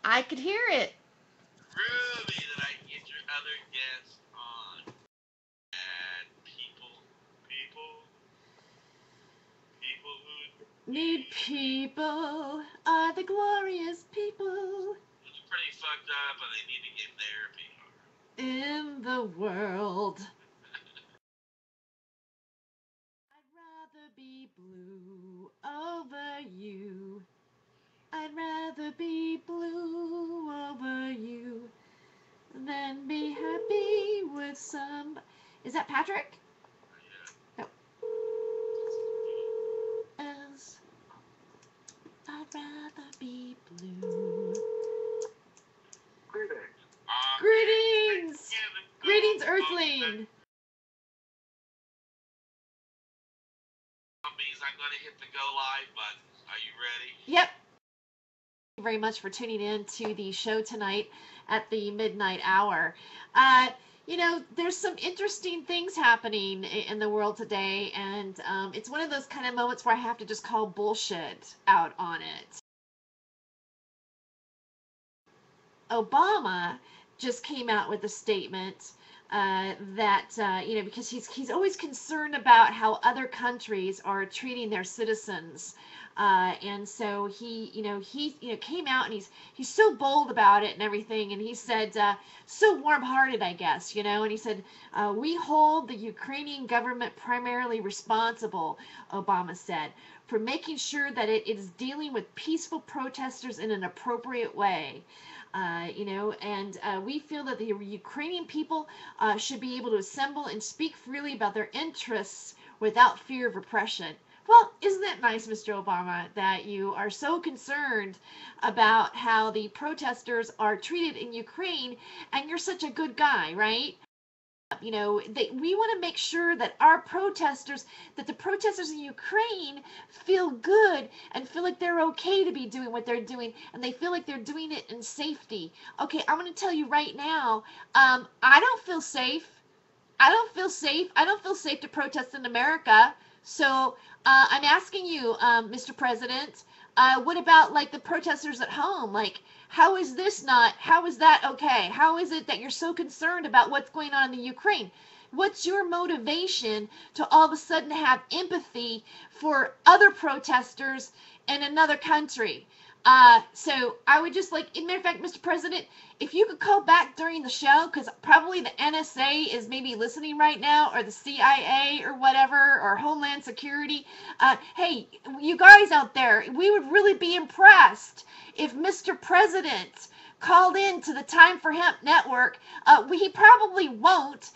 I could hear it. Ruby, that I can get your other guests on. And people who Need people are the glorious people who's pretty fucked up and they need to get therapy. in the world. I'd rather be blue over you. I'd rather be blue over you than be happy with some. Is that Patrick? Yeah. No. As I'd rather be blue. Greetings. Greetings! Greetings, Earthling! I'm going to hit the go live button. Are you ready? Yep. Thank you very much for tuning in to the show tonight at the midnight hour. You know, there's some interesting things happening in the world today, and it's one of those kind of moments where I have to just call bullshit out on it. Obama just came out with a statement that you know, because he's always concerned about how other countries are treating their citizens, and so he came out and he's so bold about it and everything, and he said so warm-hearted, I guess, you know, and he said we hold the Ukrainian government primarily responsible, Obama said, for making sure that it is dealing with peaceful protesters in an appropriate way. You know, and we feel that the Ukrainian people should be able to assemble and speak freely about their interests without fear of repression. Well, isn't that nice, Mr. Obama, that you are so concerned about how the protesters are treated in Ukraine, and you're such a good guy, right? You know, we want to make sure that the protesters in Ukraine feel good and feel like they're okay to be doing what they're doing, and they feel like they're doing it in safety. Okay, I'm going to tell you right now, I don't feel safe. I don't feel safe. I don't feel safe to protest in America. So I'm asking you, Mr. President, what about like the protesters at home? Like, how is that okay? How is it that you're so concerned about what's going on in the Ukraine? What's your motivation to all of a sudden have empathy for other protesters in another country? So I would just like, matter of fact, Mr. President, if you could call back during the show, because probably the NSA is maybe listening right now, or the CIA or whatever, or Homeland Security. Hey, you guys out there, we would really be impressed if Mr. President called in to the Time for Hemp Network. He probably won't,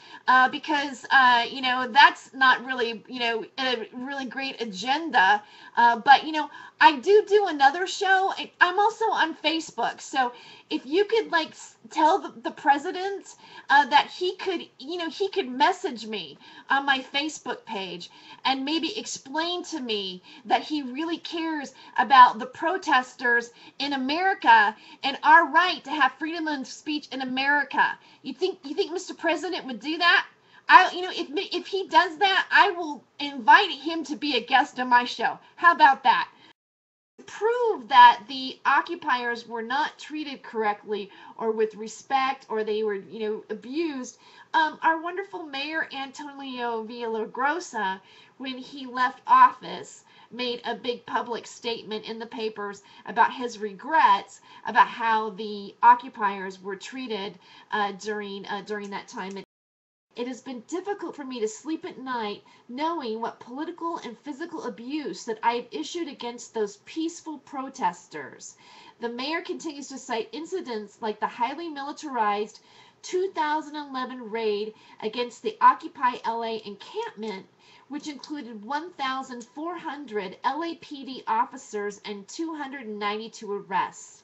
because you know, that's not really, you know, a really great agenda. But you know, I do another show. I'm also on Facebook, so if you could like tell the president that he could, you know, he could message me on my Facebook page and maybe explain to me that he really cares about the protesters in America and our right to have freedom of speech in America. You think Mr. President would do that? You know, if he does that, I will invite him to be a guest on my show. How about that? Prove that the occupiers were not treated correctly or with respect, or they were, you know, abused. Our wonderful Mayor Antonio Villagrosa, when he left office, made a big public statement in the papers about his regrets about how the occupiers were treated during that time. It has been difficult for me to sleep at night knowing what political and physical abuse that I have issued against those peaceful protesters. The mayor continues to cite incidents like the highly militarized 2011 raid against the Occupy LA encampment, which included 1,400 LAPD officers and 292 arrests.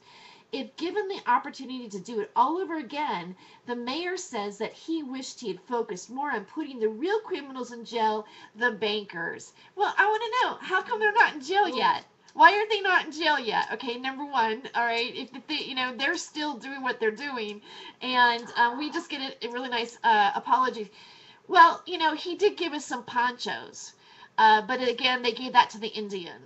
If given the opportunity to do it all over again, the mayor says that he wished he had focused more on putting the real criminals in jail, the bankers. Well, I want to know, how come they're not in jail yet? Why aren't they not in jail yet? Okay, number one, all right, if they, you know, they're still doing what they're doing, and we just get a really nice apology. Well, you know, he did give us some ponchos, but again, they gave that to the Indians.